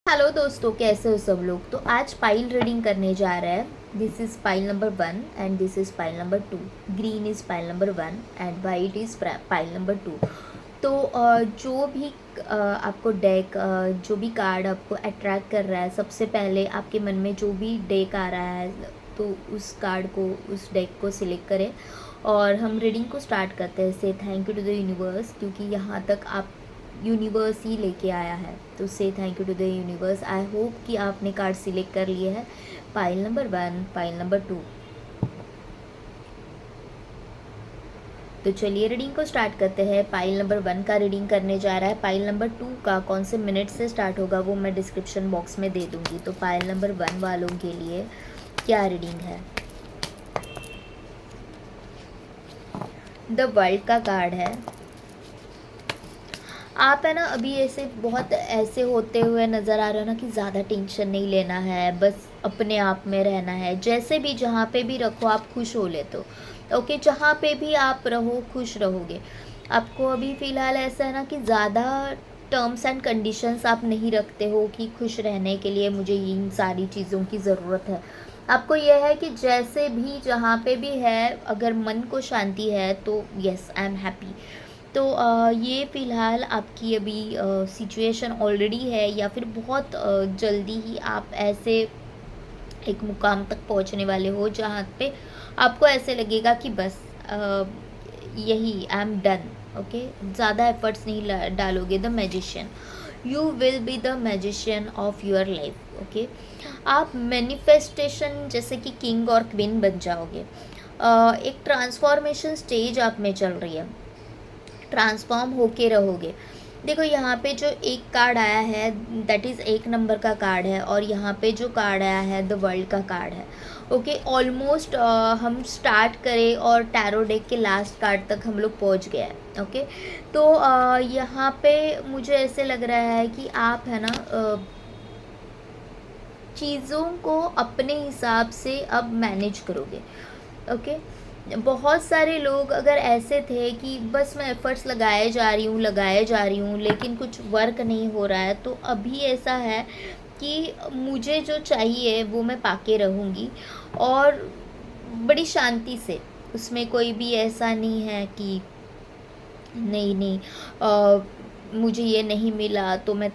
Hello दोस्तों, कैसे हो सब लोग। तो आज पाइल रीडिंग करने जा रहे हैं। This is pile number 1 and this is pile number 2। Green is pile number 1 and white is pile number 2। तो जो भी आपको डेक जो भी कार्ड आपको अट्रैक्ट कर रहा है, सबसे पहले आपके मन में जो भी डेक आ रहा है तो उस कार्ड को, उस डेक को सिलेक्ट करें और हम रीडिंग को स्टार्ट करते हैं। Say thank you to the universe, क्योंकि यहाँ तक आप यूनिवर्स ही लेके आया है। तो say thank you to the universe. I hope कि आपने कार्ड सिलेक्ट कर लिए है, पाइल नंबर 1, पाइल नंबर 2। तो चलिए रीडिंग को स्टार्ट करते हैं। पाइल नंबर 1 का रीडिंग करने जा रहा है। पाइल नंबर 2 का कौन से मिनट से स्टार्ट होगा वो मैं डिस्क्रिप्शन बॉक्स में दे दूँगी। तो पाइल नंबर 1 वालों के लिए क्या रीडिंग है। द वर्ल्ड का कार्ड है। आप है ना अभी ऐसे बहुत ऐसे होते हुए नज़र आ रहे हो ना कि ज़्यादा टेंशन नहीं लेना है, बस अपने आप में रहना है। जैसे भी जहाँ पे भी रखो आप खुश हो लेते हो। ओके, जहाँ पे भी आप रहो खुश रहोगे। आपको अभी फ़िलहाल ऐसा है ना कि ज़्यादा टर्म्स एंड कंडीशंस आप नहीं रखते हो कि खुश रहने के लिए मुझे इन सारी चीज़ों की ज़रूरत है। आपको यह है कि जैसे भी जहाँ पे भी है, अगर मन को शांति है तो यस आई एम हैप्पी। तो ये फ़िलहाल आपकी अभी सिचुएशन ऑलरेडी है, या फिर बहुत जल्दी ही आप ऐसे एक मुकाम तक पहुंचने वाले हो जहाँ पे आपको ऐसे लगेगा कि बस यही आई एम डन। ओके, ज़्यादा एफर्ट्स नहीं डालोगे। The magician, you will be the magician of your life. Okay, आप मैनिफेस्टेशन जैसे कि किंग और क्वीन बन जाओगे। एक ट्रांसफॉर्मेशन स्टेज आप में चल रही है, ट्रांसफॉर्म होके रहोगे। देखो यहाँ पे जो एक कार्ड आया है दैट इज़ 1 नंबर का कार्ड है, और यहाँ पे जो कार्ड आया है द वर्ल्ड का कार्ड है। ओके, ऑलमोस्ट हम स्टार्ट करें और टैरो डेक के लास्ट कार्ड तक हम लोग पहुँच गए हैं। ओके, तो यहाँ पे मुझे ऐसे लग रहा है कि आप है ना चीज़ों को अपने हिसाब से अब मैनेज करोगे। ओके, बहुत सारे लोग अगर ऐसे थे कि बस मैं एफ़र्ट्स लगाए जा रही हूँ लेकिन कुछ वर्क नहीं हो रहा है, तो अभी ऐसा है कि मुझे जो चाहिए वो मैं पाके रहूँगी, और बड़ी शांति से। उसमें कोई भी ऐसा नहीं है कि नहीं मुझे ये नहीं मिला तो मैं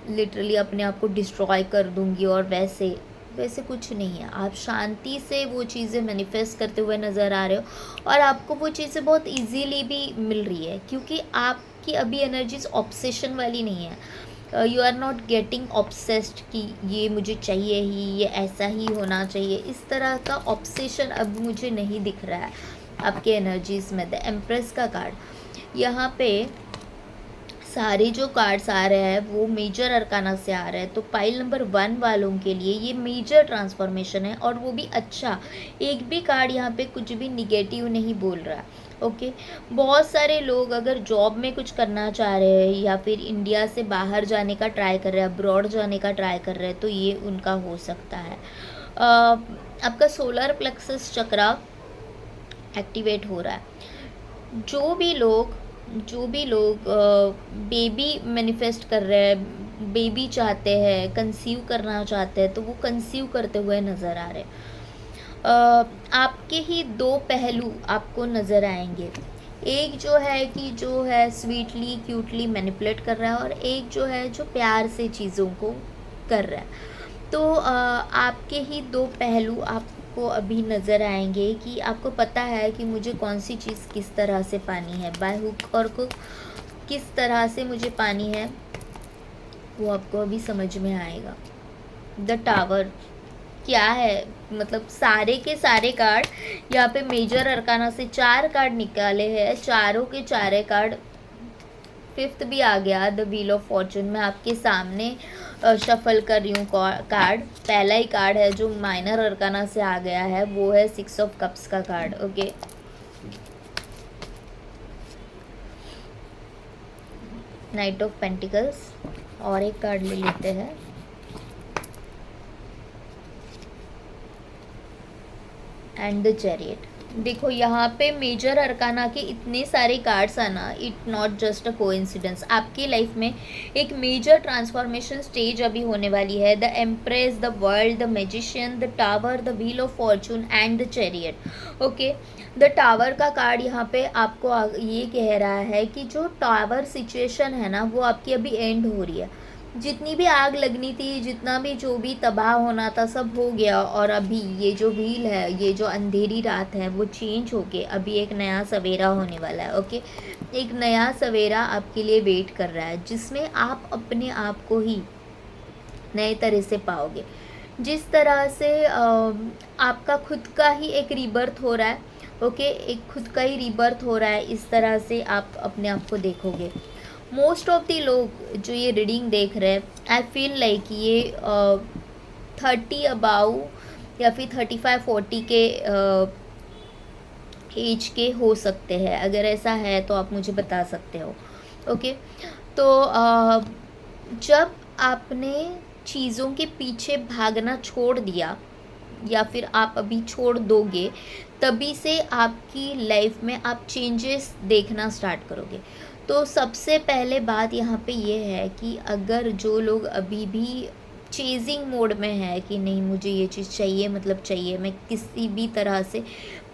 लिटरली अपने आप को डिस्ट्रॉय कर दूँगी, और वैसे वैसे कुछ नहीं है। आप शांति से वो चीज़ें मैनिफेस्ट करते हुए नज़र आ रहे हो, और आपको वो चीज़ें बहुत इजीली भी मिल रही है, क्योंकि आपकी अभी एनर्जीज ऑब्सेशन वाली नहीं है। You are not getting obsessed कि ये मुझे चाहिए ही, ये ऐसा ही होना चाहिए। इस तरह का ऑब्सेशन अब मुझे नहीं दिख रहा है आपके एनर्जीज़ में। द एम्प्रेस का कार्ड, यहाँ पे सारे जो कार्ड्स आ रहे हैं वो मेजर अरकाना से आ रहे हैं। तो पाइल नंबर 1 वालों के लिए ये मेजर ट्रांसफॉर्मेशन है, और वो भी अच्छा। एक भी कार्ड यहाँ पे कुछ भी निगेटिव नहीं बोल रहा। ओके, बहुत सारे लोग अगर जॉब में कुछ करना चाह रहे हैं या फिर इंडिया से बाहर जाने का ट्राई कर रहे हैं, अब्रॉड जाने का ट्राई कर रहे हैं, तो ये उनका हो सकता है। आपका सोलर प्लेक्सस चक्रा एक्टिवेट हो रहा है। जो भी लोग बेबी मैनिफेस्ट कर रहे हैं, बेबी चाहते हैं, कंसीव करना चाहते हैं, तो वो कंसीव करते हुए नज़र आ रहे हैं। आपके ही 2 पहलू आपको नज़र आएंगे। एक जो है कि जो है स्वीटली क्यूटली मैनिपुलेट कर रहा है, और एक जो है जो प्यार से चीज़ों को कर रहा है। तो आपके ही 2 पहलू आपको अभी नज़र आएंगे कि आपको पता है कि मुझे कौन सी चीज़ किस तरह से पानी है, बाय हुक और कुक किस तरह से मुझे पानी है, वो आपको अभी समझ में आएगा। द टावर क्या है, मतलब सारे के सारे कार्ड यहाँ पे मेजर अरकाना से 4 कार्ड निकाले हैं, चारों के चारे कार्ड। 5th भी आ गया, द व्हील ऑफ फॉर्चून। मैं आपके सामने शफल कर रही हूँ कार्ड। पहला ही कार्ड है जो माइनर अरकाना से आ गया है, वो है 6 ऑफ कप्स का card. Okay, night of pentacles, और एक कार्ड ले लेते हैं। And the chariot. देखो यहाँ पे मेजर अरकाना के इतने सारे कार्ड्स आना, it not just a coincidence. आपकी लाइफ में एक मेजर ट्रांसफॉर्मेशन स्टेज अभी होने वाली है। The empress, the world, the magician, the tower, the wheel of Fortune and the chariot. Okay, the tower का कार्ड यहाँ पे आपको ये कह रहा है कि जो टावर सिचुएशन है ना, वो आपकी अभी एंड हो रही है। जितनी भी आग लगनी थी, जितना भी जो भी तबाह होना था, सब हो गया। और अभी ये जो व्हील है, ये जो अंधेरी रात है, वो चेंज होके अभी एक नया सवेरा होने वाला है। ओके, एक नया सवेरा आपके लिए वेट कर रहा है, जिसमें आप अपने आप को ही नए तरह से पाओगे। जिस तरह से आपका खुद का ही एक रीबर्थ हो रहा है। ओके, एक खुद का ही रीबर्थ हो रहा है, इस तरह से आप अपने आप को देखोगे। मोस्ट ऑफ द लोग जो ये रीडिंग देख रहे हैं, आई फील लाइक ये 30 अबाउ या फिर 35-40 के एज के हो सकते हैं। अगर ऐसा है तो आप मुझे बता सकते हो। ओके, तो जब आपने चीज़ों के पीछे भागना छोड़ दिया या फिर आप अभी छोड़ दोगे, तभी से आपकी लाइफ में आप चेंजेस देखना स्टार्ट करोगे। तो सबसे पहले बात यहाँ पे ये है कि अगर जो लोग अभी भी चेजिंग मोड में है कि नहीं मुझे ये चीज़ चाहिए, मतलब चाहिए, मैं किसी भी तरह से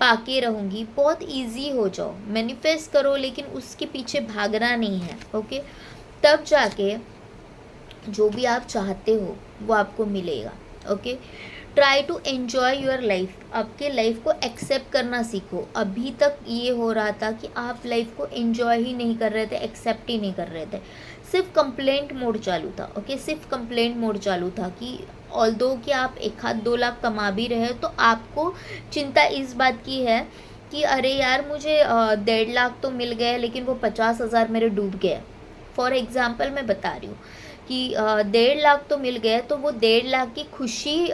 पाके रहूँगी, बहुत इजी हो जाओ, मैनिफेस्ट करो, लेकिन उसके पीछे भागना नहीं है। ओके, तब जाके जो भी आप चाहते हो वो आपको मिलेगा। Okay, try to enjoy your life. आपके लाइफ को एक्सेप्ट करना सीखो। अभी तक ये हो रहा था कि आप लाइफ को एन्जॉय ही नहीं कर रहे थे, एक्सेप्ट ही नहीं कर रहे थे, सिर्फ कंप्लेंट मोड चालू था। ओके, सिर्फ कंप्लेंट मोड चालू था कि ऑल्दो कि आप 1-2 लाख कमा भी रहे हो, तो आपको चिंता इस बात की है कि अरे यार मुझे 1.5 लाख तो मिल गए, लेकिन वो 50,000 मेरे डूब गए। फॉर एग्ज़ाम्पल मैं बता रही हूँ कि 1.5 लाख तो मिल गए, तो वो 1.5 लाख की खुशी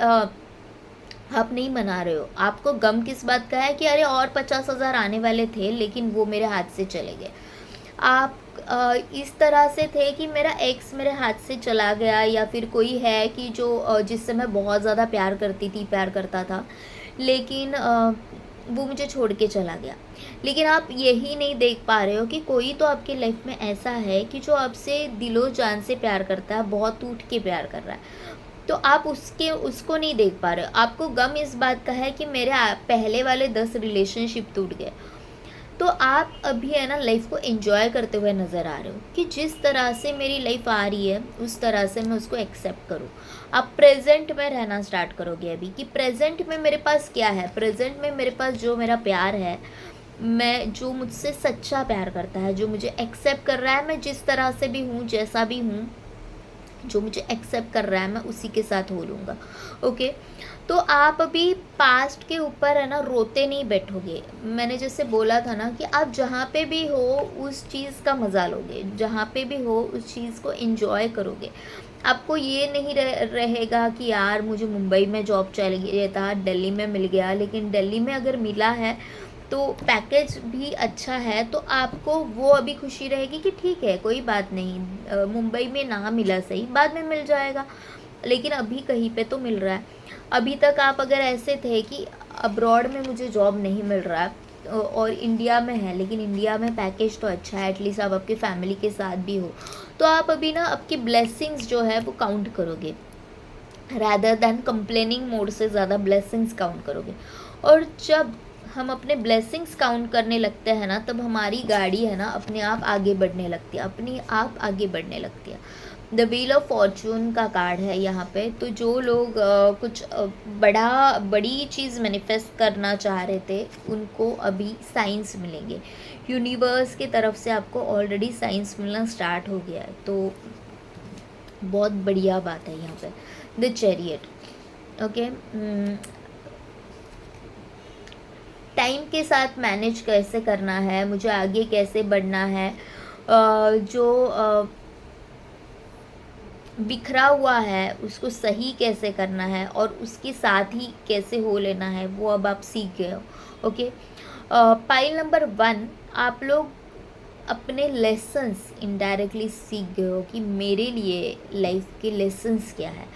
आप नहीं मना रहे हो। आपको गम किस बात का है कि अरे और 50,000 आने वाले थे, लेकिन वो मेरे हाथ से चले गए। आप इस तरह से थे कि मेरा एक्स मेरे हाथ से चला गया, या फिर कोई है कि जो जिससे मैं बहुत ज़्यादा प्यार करती थी, प्यार करता था, लेकिन वो मुझे छोड़ के चला गया। लेकिन आप यही नहीं देख पा रहे हो कि कोई तो आपकी लाइफ में ऐसा है कि जो आपसे दिलो जान से प्यार करता है, बहुत टूट के प्यार कर रहा है। तो आप उसको नहीं देख पा रहे हो। आपको गम इस बात का है कि मेरे पहले वाले 10 रिलेशनशिप टूट गए। तो आप अभी है ना लाइफ को एंजॉय करते हुए नज़र आ रहे हो कि जिस तरह से मेरी लाइफ आ रही है, उस तरह से मैं उसको एक्सेप्ट करूँ। आप प्रेजेंट में रहना स्टार्ट करोगे अभी, कि प्रेजेंट में मेरे पास क्या है, प्रेजेंट में मेरे पास जो मेरा प्यार है, मैं जो मुझसे सच्चा प्यार करता है, जो मुझे एक्सेप्ट कर रहा है, मैं जिस तरह से भी हूँ, जैसा भी हूँ, जो मुझे एक्सेप्ट कर रहा है, मैं उसी के साथ हो लूँगा। ओके, तो आप अभी पास्ट के ऊपर है ना रोते नहीं बैठोगे। मैंने जैसे बोला था ना कि आप जहाँ पे भी हो उस चीज़ का मज़ा लोगे, जहाँ पे भी हो उस चीज़ को एंजॉय करोगे। आपको ये नहीं रहेगा कि यार मुझे मुंबई में जॉब चाहिए था, दिल्ली में मिल गया, लेकिन दिल्ली में अगर मिला है तो पैकेज भी अच्छा है, तो आपको वो अभी खुशी रहेगी कि ठीक है कोई बात नहीं, मुंबई में ना मिला सही, बाद में मिल जाएगा, लेकिन अभी कहीं पे तो मिल रहा है। अभी तक आप अगर ऐसे थे कि अब्रॉड में मुझे जॉब नहीं मिल रहा है और इंडिया में है, लेकिन इंडिया में पैकेज तो अच्छा है, एटलीस्ट आप आपकी फैमिली के साथ भी हो, तो आप अभी ना आपकी ब्लेसिंग्स जो है वो काउंट करोगे, रैदर दैन कंप्लेनिंग मोड से ज़्यादा ब्लेसिंग्स काउंट करोगे। और जब हम अपने ब्लेसिंग्स काउंट करने लगते हैं ना, तब हमारी गाड़ी है ना अपने आप आगे बढ़ने लगती है, अपनी आप आगे बढ़ने लगती है। द व्हील ऑफ फॉर्चून का कार्ड है यहाँ पे। तो जो लोग कुछ बड़ी चीज़ मैनिफेस्ट करना चाह रहे थे, उनको अभी साइंस मिलेंगे। यूनिवर्स की तरफ से आपको ऑलरेडी साइंस मिलना स्टार्ट हो गया है, तो बहुत बढ़िया बात है यहाँ पे। The chariot. ओके, टाइम के साथ मैनेज कैसे करना है, मुझे आगे कैसे बढ़ना है, जो बिखरा हुआ है उसको सही कैसे करना है, और उसके साथ ही कैसे हो लेना है, वो अब आप सीख गए हो। ओके, पाइल नंबर 1, आप लोग अपने लेसन्स इनडायरेक्टली सीख गए हो कि मेरे लिए लाइफ के लेसन्स क्या है।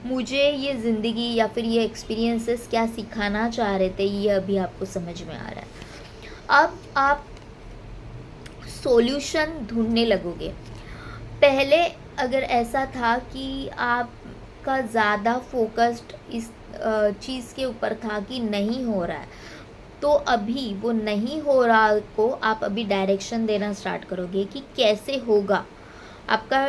मुझे ये ज़िंदगी या फिर ये एक्सपीरियंसेस क्या सिखाना चाह रहे थे, ये अभी आपको समझ में आ रहा है। अब आप सॉल्यूशन ढूंढने लगोगे। पहले अगर ऐसा था कि आपका ज़्यादा फोकस्ड इस चीज़ के ऊपर था कि नहीं हो रहा है, तो अभी वो नहीं हो रहा को आप अभी डायरेक्शन देना स्टार्ट करोगे कि कैसे होगा। आपका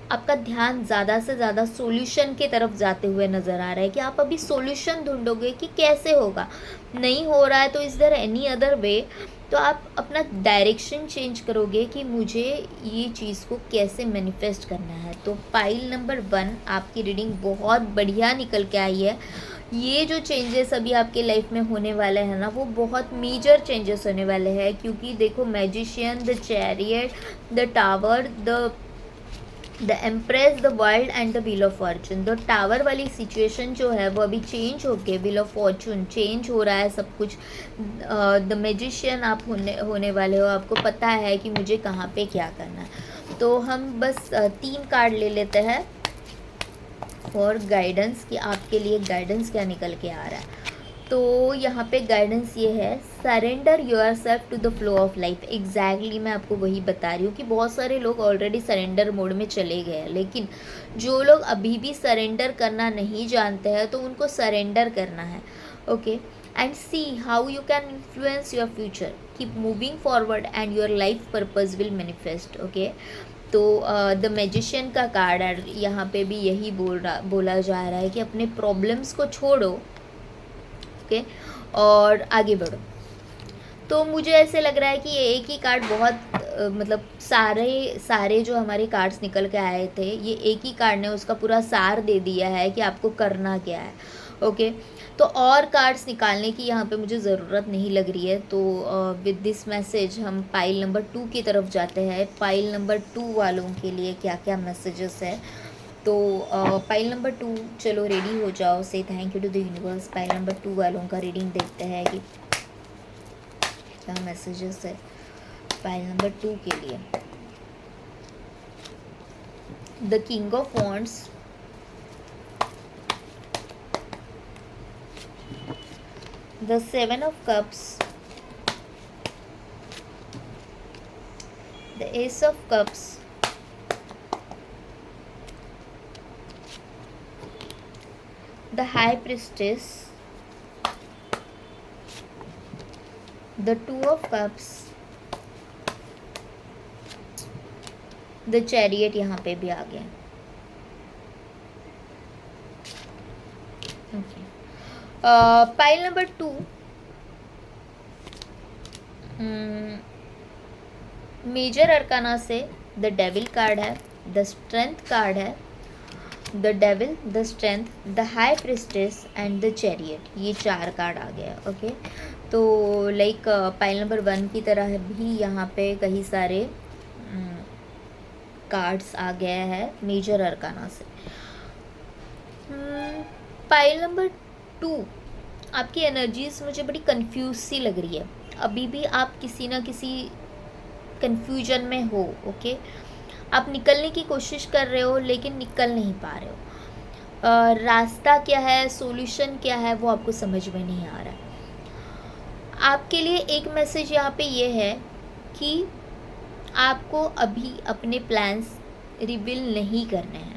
आपका ध्यान ज़्यादा से ज़्यादा सॉल्यूशन की तरफ जाते हुए नज़र आ रहा है कि आप अभी सॉल्यूशन ढूंढोगे कि कैसे होगा। नहीं हो रहा है तो is there any other way, तो आप अपना डायरेक्शन चेंज करोगे कि मुझे ये चीज़ को कैसे मैनिफेस्ट करना है। तो पाइल नंबर 1 आपकी रीडिंग बहुत बढ़िया निकल के आई है। ये जो चेंजेस अभी आपके लाइफ में होने वाले हैं ना, वो बहुत मेजर चेंजेस होने वाले हैं, क्योंकि देखो magician, the chariot, the tower, the empress, the world and the wheel of Fortune. The tower वाली सिचुएशन जो है वो अभी चेंज होके व्हील ऑफ फॉर्चून चेंज हो रहा है सब कुछ। द मैजिशियन आप होने वाले हो, आपको पता है कि मुझे कहाँ पे क्या करना है। तो हम बस 3 कार्ड ले लेते हैं फॉर गाइडेंस कि आपके लिए गाइडेंस क्या निकल के आ रहा है। तो यहाँ पे गाइडेंस ये है, surrender yourself to the flow of life. Exactly मैं आपको वही बता रही हूँ कि बहुत सारे लोग ऑलरेडी सरेंडर मोड में चले गए हैं, लेकिन जो लोग अभी भी सरेंडर करना नहीं जानते हैं तो उनको सरेंडर करना है। Okay, and see how you can influence your future, keep moving forward and your life purpose will manifest. Okay, तो द मैजिशियन का कार्ड है, यहाँ पे भी यही बोला जा रहा है कि अपने प्रॉब्लम्स को छोड़ो, ओके, और आगे बढ़ो। तो मुझे ऐसे लग रहा है कि ये एक ही कार्ड बहुत मतलब सारे जो हमारे कार्ड्स निकल के आए थे, ये एक ही कार्ड ने उसका पूरा सार दे दिया है कि आपको करना क्या है। ओके, तो और कार्ड्स निकालने की यहाँ पे मुझे ज़रूरत नहीं लग रही है। तो विद दिस मैसेज हम पाइल नंबर 2 की तरफ जाते हैं। पाइल नंबर 2 वालों के लिए क्या क्या मैसेजेस है। तो पाइल नंबर 2, चलो रेडी हो जाओ, say thank you to the universe. Pile number 2 वालों का रीडिंग देखते हैं कि क्या मैसेजेस है पाइल नंबर 2 के लिए। The king of wands, the 7 of cups, the S of cups, the high priestess, the 2 of cups, the chariot यहाँ पे भी आ गया। Okay, pile number 2 major arcana से द डेविल कार्ड है, द स्ट्रेंथ कार्ड है, the devil, the strength, the high priestess and the chariot. ये 4 card आ गया। ओके, तो लाइक पाइल नंबर 1 की तरह भी यहाँ पे कई सारे कार्ड्स आ गया है मेजर अरकाना से। पाइल नंबर 2, आपकी एनर्जीज मुझे बड़ी कंफ्यूज सी लग रही है। अभी भी आप किसी ना किसी कंफ्यूजन में हो। ओके, आप निकलने की कोशिश कर रहे हो लेकिन निकल नहीं पा रहे हो। रास्ता क्या है, सॉल्यूशन क्या है, वो आपको समझ में नहीं आ रहा है। आपके लिए एक मैसेज यहाँ पे ये है कि आपको अभी अपने प्लान्स रिवील नहीं करने हैं।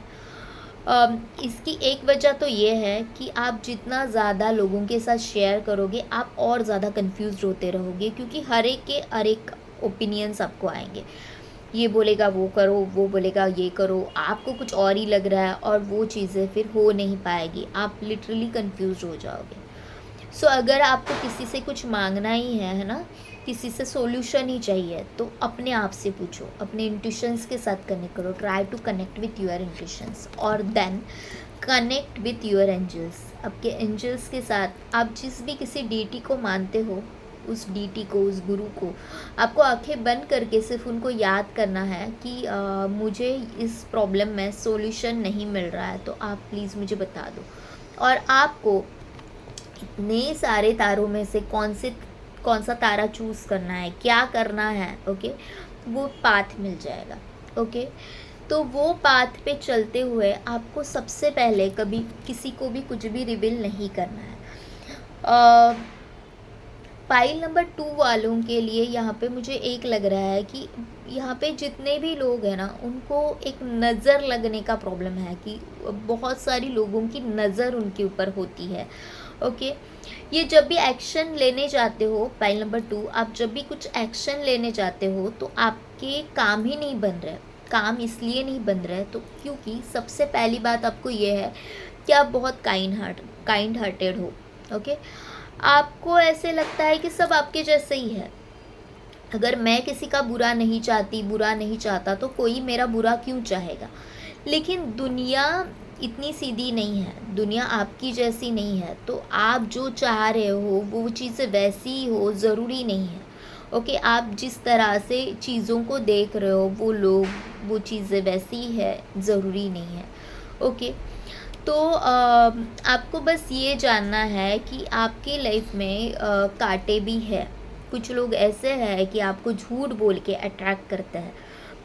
इसकी एक वजह तो ये है कि आप जितना ज़्यादा लोगों के साथ शेयर करोगे, आप और ज़्यादा कंफ्यूज होते रहोगे, क्योंकि हर एक ओपिनियंस आपको आएंगे। ये बोलेगा वो करो, वो बोलेगा ये करो, आपको कुछ और ही लग रहा है और वो चीज़ें फिर हो नहीं पाएगी, आप लिटरली कंफ्यूज हो जाओगे। सो अगर आपको किसी से कुछ मांगना ही है ना, किसी से सॉल्यूशन ही चाहिए, तो अपने आप से पूछो, अपने इंट्यूशंस के साथ कनेक्ट करो। Try to connect with your intuitions और then connect with your angels. आपके एंजल्स के साथ आप जिस भी किसी डीटी को मानते हो, उस डीटी को, उस गुरु को, आपको आंखें बंद करके सिर्फ उनको याद करना है कि मुझे इस प्रॉब्लम में सॉल्यूशन नहीं मिल रहा है, तो आप प्लीज़ मुझे बता दो। और आपको इतने सारे तारों में से कौन सा तारा चूज़ करना है, क्या करना है, ओके, वो पाथ मिल जाएगा। ओके, तो वो पाथ पे चलते हुए आपको सबसे पहले कभी किसी को भी कुछ भी रिवील नहीं करना है। पाइल नंबर 2 वालों के लिए यहाँ पे मुझे एक लग रहा है कि यहाँ पे जितने भी लोग हैं ना, उनको एक नज़र लगने का प्रॉब्लम है कि बहुत सारी लोगों की नज़र उनके ऊपर होती है। ओके, ये जब भी एक्शन लेने जाते हो, पाइल नंबर 2, आप जब भी कुछ एक्शन लेने जाते हो तो आपके काम ही नहीं बन रहे। काम इसलिए नहीं बन रहे तो क्योंकि सबसे पहली बात आपको ये है कि आप बहुत काइंड हार्टेड हो। ओके, आपको ऐसे लगता है कि सब आपके जैसे ही है। अगर मैं किसी का बुरा नहीं चाहता तो कोई मेरा बुरा क्यों चाहेगा। लेकिन दुनिया इतनी सीधी नहीं है, दुनिया आपकी जैसी नहीं है। तो आप जो चाह रहे हो वो चीज़ें वैसी ही हो, ज़रूरी नहीं है। ओके, आप जिस तरह से चीज़ों को देख रहे हो वो लोग वो चीज़ें वैसी ही है, ज़रूरी नहीं है। ओके, तो आपको बस ये जानना है कि आपकी लाइफ में कांटे भी है। कुछ लोग ऐसे हैं कि आपको झूठ बोल के अट्रैक्ट करते हैं।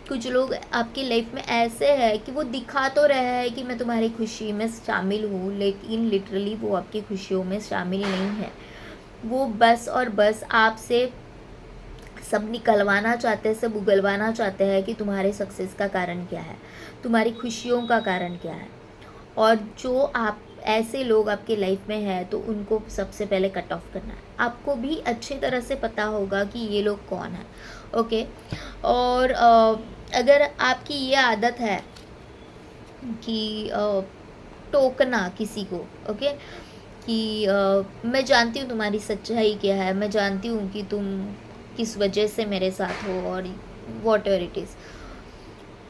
कुछ लोग आपकी लाइफ में ऐसे हैं कि वो दिखा तो रहा है कि मैं तुम्हारी खुशी में शामिल हूँ, लेकिन लिटरली वो आपकी खुशियों में शामिल नहीं है। वो बस और बस आपसे सब निकलवाना चाहते हैं, सब उगलवाना चाहते हैं कि तुम्हारे सक्सेस का कारण क्या है, तुम्हारी खुशियों का कारण क्या है। और जो आप ऐसे लोग आपके लाइफ में है तो उनको सबसे पहले कट ऑफ करना है। आपको भी अच्छी तरह से पता होगा कि ये लोग कौन है। ओके, और अगर आपकी ये आदत है कि टोकना किसी को, ओके, कि मैं जानती हूँ तुम्हारी सच्चाई क्या है, मैं जानती हूँ कि तुम किस वजह से मेरे साथ हो, और वॉट एवर इट इज़,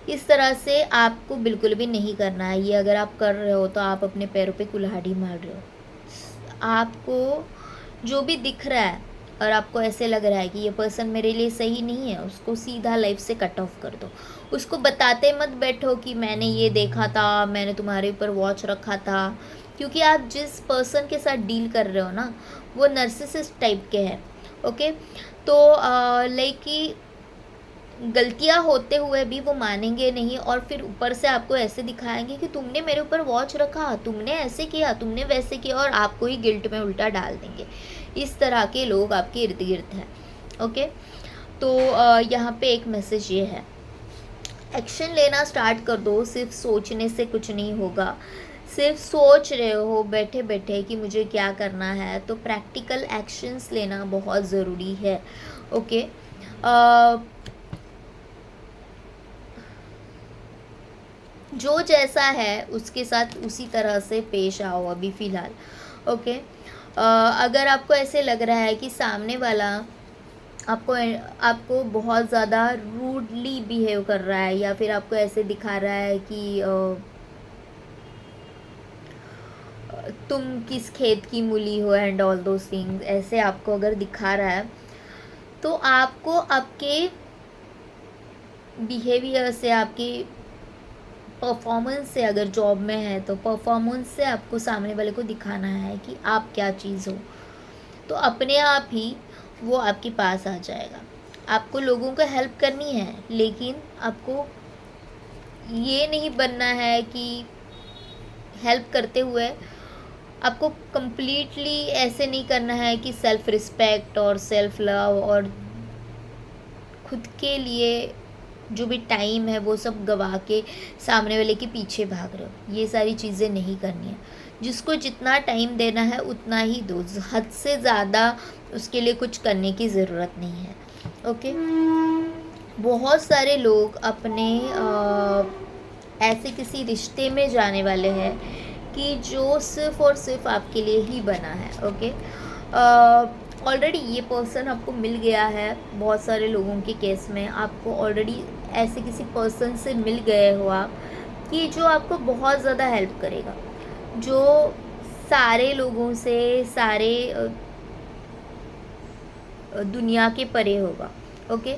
इस तरह से आपको बिल्कुल भी नहीं करना है। ये अगर आप कर रहे हो तो आप अपने पैरों पे कुल्हाड़ी मार रहे हो। आपको जो भी दिख रहा है और आपको ऐसे लग रहा है कि ये पर्सन मेरे लिए सही नहीं है, उसको सीधा लाइफ से कट ऑफ कर दो। उसको बताते मत बैठो कि मैंने ये देखा था, मैंने तुम्हारे ऊपर वॉच रखा था, क्योंकि आप जिस पर्सन के साथ डील कर रहे हो ना, वो नर्सिसिस्ट टाइप के हैं। ओके, तो लाइक कि गलतियां होते हुए भी वो मानेंगे नहीं, और फिर ऊपर से आपको ऐसे दिखाएंगे कि तुमने मेरे ऊपर वॉच रखा, तुमने ऐसे किया, तुमने वैसे किया, और आपको ही गिल्ट में उल्टा डाल देंगे। इस तरह के लोग आपके इर्द गिर्द हैं। ओके, तो यहाँ पे एक मैसेज ये है, एक्शन लेना स्टार्ट कर दो। सिर्फ सोचने से कुछ नहीं होगा। सिर्फ सोच रहे हो बैठे बैठे कि मुझे क्या करना है, तो प्रैक्टिकल एक्शंस लेना बहुत ज़रूरी है। ओके, जो जैसा है उसके साथ उसी तरह से पेश आओ अभी फ़िलहाल। ओके, अगर आपको ऐसे लग रहा है कि सामने वाला आपको आपको बहुत ज़्यादा रूडली बिहेव कर रहा है, या फिर आपको ऐसे दिखा रहा है कि तुम किस खेत की मूली हो एंड ऑल दोस थिंग्स, ऐसे आपको अगर दिखा रहा है, तो आपको आपके बिहेवियर से, आपकी परफॉर्मेंस से, अगर जॉब में है तो परफॉर्मेंस से आपको सामने वाले को दिखाना है कि आप क्या चीज़ हो, तो अपने आप ही वो आपके पास आ जाएगा। आपको लोगों को हेल्प करनी है, लेकिन आपको ये नहीं बनना है कि हेल्प करते हुए आपको कंप्लीटली ऐसे नहीं करना है कि सेल्फ रिस्पेक्ट और सेल्फ लव और खुद के लिए जो भी टाइम है वो सब गवा के सामने वाले के पीछे भाग रहे हो। ये सारी चीज़ें नहीं करनी है। जिसको जितना टाइम देना है उतना ही दो, हद से ज़्यादा उसके लिए कुछ करने की ज़रूरत नहीं है। ओके, बहुत सारे लोग अपने ऐसे किसी रिश्ते में जाने वाले हैं कि जो सिर्फ़ और सिर्फ आपके लिए ही बना है। ओके, ऑलरेडी ये पर्सन आपको मिल गया है। बहुत सारे लोगों के केस में आपको ऑलरेडी ऐसे किसी पर्सन से मिल गए हो आप कि जो आपको बहुत ज़्यादा हेल्प करेगा, जो सारे लोगों से, सारे दुनिया के परे होगा। ओके,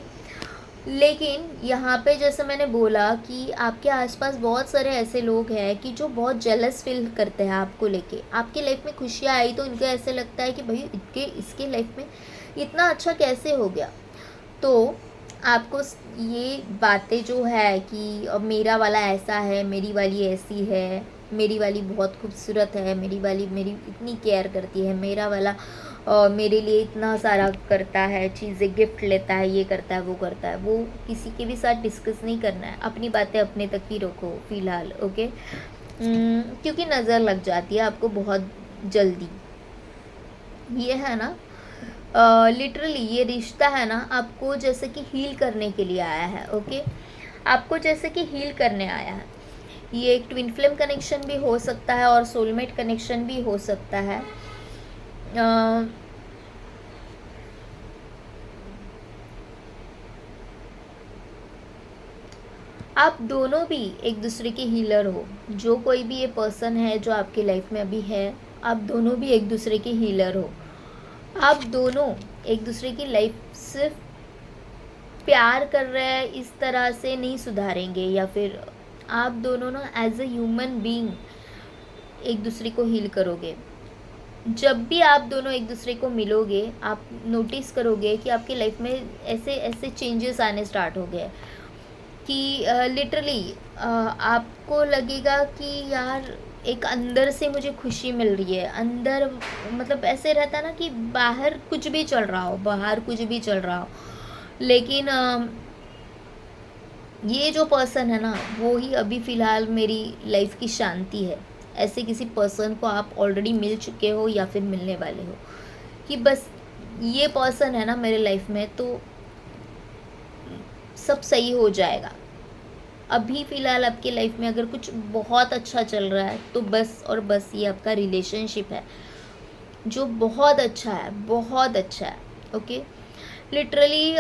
लेकिन यहाँ पे जैसे मैंने बोला कि आपके आसपास बहुत सारे ऐसे लोग हैं कि जो बहुत जेलस फील करते हैं आपको लेके। आपकी लाइफ में खुशियाँ आई तो इनको ऐसे लगता है कि भाई इसके लाइफ में इतना अच्छा कैसे हो गया। तो आपको ये बातें जो है कि अब मेरा वाला ऐसा है, मेरी वाली ऐसी है, मेरी वाली बहुत खूबसूरत है, मेरी वाली मेरी इतनी केयर करती है, मेरा वाला मेरे लिए इतना सारा करता है, चीज़ें गिफ्ट लेता है, ये करता है, वो करता है, वो किसी के भी साथ डिस्कस नहीं करना है। अपनी बातें अपने तक ही रखो फ़िलहाल, ओके। क्योंकि नज़र लग जाती है आपको बहुत जल्दी। ये है ना, लिटरली ये रिश्ता है ना, आपको जैसे कि हील करने के लिए आया है, ओके। आपको जैसे कि हील करने आया है। ये एक ट्विन फ्लेम कनेक्शन भी हो सकता है और सोलमेट कनेक्शन भी हो सकता है। आप दोनों भी एक दूसरे के हीलर हो। जो कोई भी ये पर्सन है जो आपकी लाइफ में अभी है, आप दोनों भी एक दूसरे के हीलर हो। आप दोनों एक दूसरे की लाइफ सिर्फ प्यार कर रहे हैं इस तरह से नहीं सुधारेंगे, या फिर आप दोनों ना एज ए ह्यूमन बीइंग एक दूसरे को हील करोगे। जब भी आप दोनों एक दूसरे को मिलोगे, आप नोटिस करोगे कि आपकी लाइफ में ऐसे ऐसे चेंजेस आने स्टार्ट हो गए कि लिटरली आपको लगेगा कि यार एक अंदर से मुझे खुशी मिल रही है। अंदर मतलब ऐसे रहता ना कि बाहर कुछ भी चल रहा हो, बाहर कुछ भी चल रहा हो, लेकिन ये जो पर्सन है ना, वो ही अभी फ़िलहाल मेरी लाइफ की शांति है। ऐसे किसी पर्सन को आप ऑलरेडी मिल चुके हो या फिर मिलने वाले हो कि बस ये पर्सन है ना मेरे लाइफ में, तो सब सही हो जाएगा। अभी फ़िलहाल आपकी लाइफ में अगर कुछ बहुत अच्छा चल रहा है तो बस और बस ये आपका रिलेशनशिप है जो बहुत अच्छा है, बहुत अच्छा है, ओके। लिटरली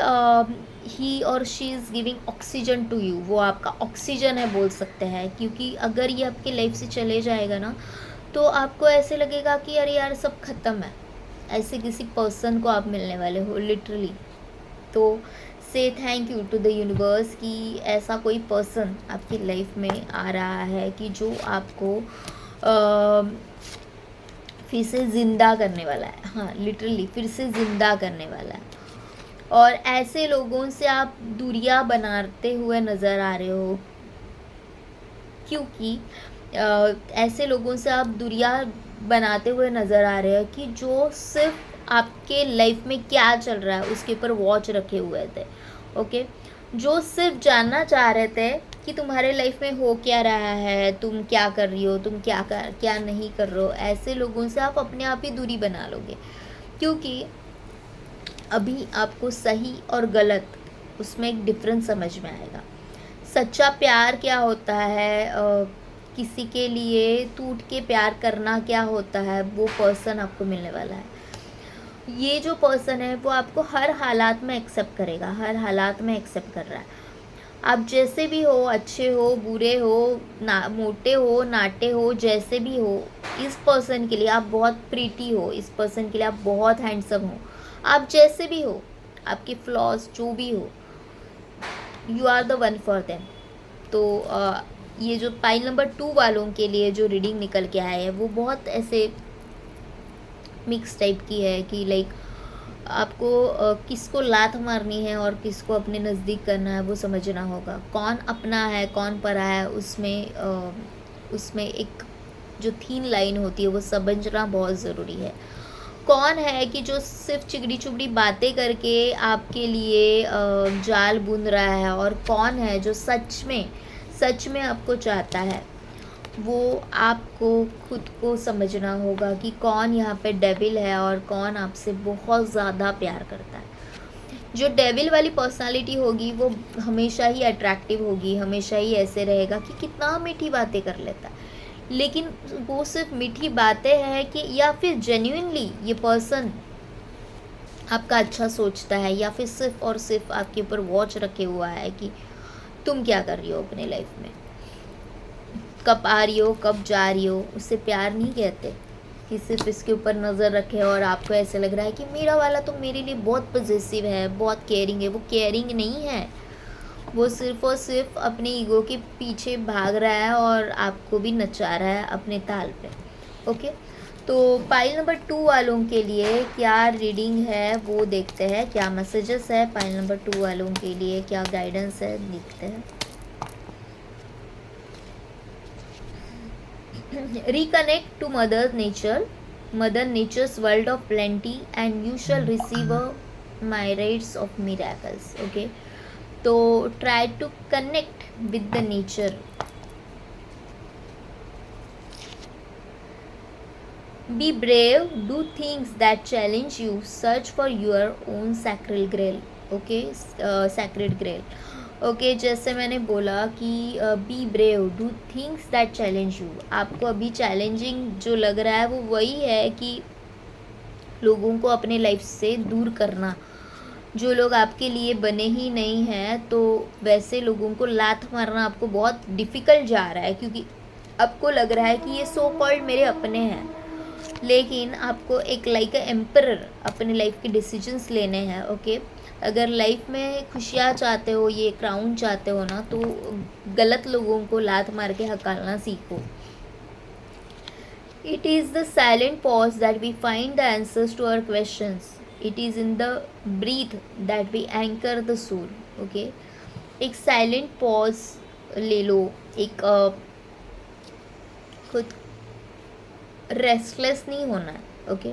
ही और she is giving oxygen to you. वो आपका ऑक्सीजन है बोल सकते हैं, क्योंकि अगर ये आपकी लाइफ से चले जाएगा ना, तो आपको ऐसे लगेगा कि अरे यार सब ख़त्म है। ऐसे किसी पर्सन को आप मिलने वाले हो लिटरली। तो say thank you to the universe कि ऐसा कोई पर्सन आपकी लाइफ में आ रहा है कि जो आपको फिर से ज़िंदा करने वाला है। हाँ, लिटरली फिर से ज़िंदा करने वाला है। और ऐसे लोगों से आप दूरियां बनाते हुए नज़र आ रहे हो, क्योंकि ऐसे लोगों से आप दूरियां बनाते हुए नज़र आ रहे हो कि जो सिर्फ आपके लाइफ में क्या चल रहा है उसके ऊपर वॉच रखे हुए थे, ओके। जो सिर्फ जानना चाह रहे थे कि तुम्हारे लाइफ में हो क्या रहा है, तुम क्या कर रही हो, तुम क्या नहीं कर रहे हो। ऐसे लोगों से आप अपने आप ही दूरी बना लोगे, क्योंकि अभी आपको सही और गलत उसमें एक डिफरेंस समझ में आएगा। सच्चा प्यार क्या होता है, किसी के लिए टूट के प्यार करना क्या होता है, वो पर्सन आपको मिलने वाला है। ये जो पर्सन है वो आपको हर हालात में एक्सेप्ट करेगा, हर हालात में एक्सेप्ट कर रहा है। आप जैसे भी हो, अच्छे हो, बुरे हो, ना मोटे हो, नाटे हो, जैसे भी हो, इस पर्सन के लिए आप बहुत प्रीटी हो, इस पर्सन के लिए आप बहुत हैंडसम हो। आप जैसे भी हो, आपके फ्लॉज जो भी हो, you are the one for them. तो ये जो पाइल नंबर 2 वालों के लिए जो रीडिंग निकल के आया है वो बहुत ऐसे मिक्स टाइप की है कि लाइक आपको किसको लात मारनी है और किसको अपने नज़दीक करना है वो समझना होगा। कौन अपना है, कौन परा है, उसमें एक जो थीन लाइन होती है वो समझना बहुत ज़रूरी है। कौन है कि जो सिर्फ चिगड़ी चुगड़ी बातें करके आपके लिए जाल बुन रहा है, और कौन है जो सच में आपको चाहता है। वो आपको खुद को समझना होगा कि कौन यहाँ पे डेविल है और कौन आपसे बहुत ज़्यादा प्यार करता है। जो डेविल वाली पर्सनालिटी होगी वो हमेशा ही अट्रैक्टिव होगी, हमेशा ही ऐसे रहेगा कि कितना मीठी बातें कर लेता है। लेकिन वो सिर्फ मीठी बातें हैं कि या फिर जेन्युइनली ये पर्सन आपका अच्छा सोचता है, या फिर सिर्फ और सिर्फ आपके ऊपर वॉच रखे हुआ है कि तुम क्या कर रही हो अपने लाइफ में, कब आ रही हो, कब जा रही हो। उससे प्यार नहीं कहते कि सिर्फ इसके ऊपर नज़र रखे और आपको ऐसे लग रहा है कि मेरा वाला तो मेरे लिए बहुत पॉजिटिव है, बहुत केयरिंग है। वो केयरिंग नहीं है, वो सिर्फ और सिर्फ अपने ईगो के पीछे भाग रहा है और आपको भी नचा रहा है अपने ताल पे, ओके। तो पाइल नंबर 2 वालों के लिए क्या रीडिंग है वो देखते हैं, क्या मैसेजेस है पाइल नंबर 2 वालों के लिए, क्या गाइडेंस है देखते हैं। Reconnect to mother nature's world of plenty and you shall receive a myriads of miracles. Okay, तो try to connect with the nature. Be brave, do things that challenge you, search for your own sacred grail. Okay, sacred grail. Okay जैसे मैंने बोला कि be brave, do things that challenge you. आपको अभी challenging जो लग रहा है वो वही है कि लोगों को अपने लाइफ से दूर करना। जो लोग आपके लिए बने ही नहीं हैं तो वैसे लोगों को लात मारना आपको बहुत डिफ़िकल्ट जा रहा है, क्योंकि आपको लग रहा है कि ये सो कॉल्ड मेरे अपने हैं, लेकिन आपको एक लाइक एम्परर अपने लाइफ के डिसीजंस लेने हैं। ओके, अगर लाइफ में खुशियाँ चाहते हो, ये क्राउन चाहते हो ना, तो गलत लोगों को लात मार के हकालना सीखो। It is the silent pause that we find the answers to our questions. It is in the breath that we anchor the soul. Okay, एक साइलेंट पॉज ले लो, एक खुद रेस्टलेस नहीं होना है। ओके,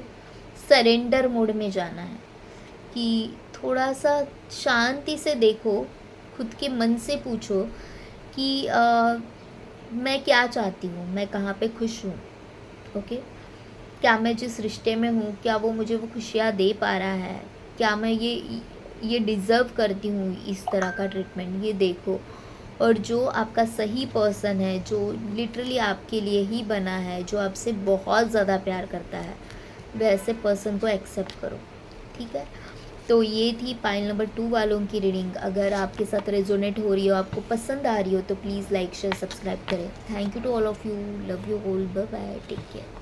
सरेंडर मोड में जाना है कि थोड़ा सा शांति से देखो, खुद के मन से पूछो कि मैं क्या चाहती हूँ, मैं कहाँ पे खुश हूँ। ओके, क्या मैं जिस रिश्ते में हूँ क्या वो मुझे वो खुशियाँ दे पा रहा है, क्या मैं ये डिज़र्व करती हूँ इस तरह का ट्रीटमेंट, ये देखो। और जो आपका सही पर्सन है, जो लिटरली आपके लिए ही बना है, जो आपसे बहुत ज़्यादा प्यार करता है, वैसे पर्सन को एक्सेप्ट करो। ठीक है, तो ये थी पाइल नंबर 2 वालों की रीडिंग। अगर आपके साथ रेजोनेट हो रही हो, आपको पसंद आ रही हो, तो प्लीज़ लाइक शेयर सब्सक्राइब करें। Thank you to all of you, love you all, bye bye, take care.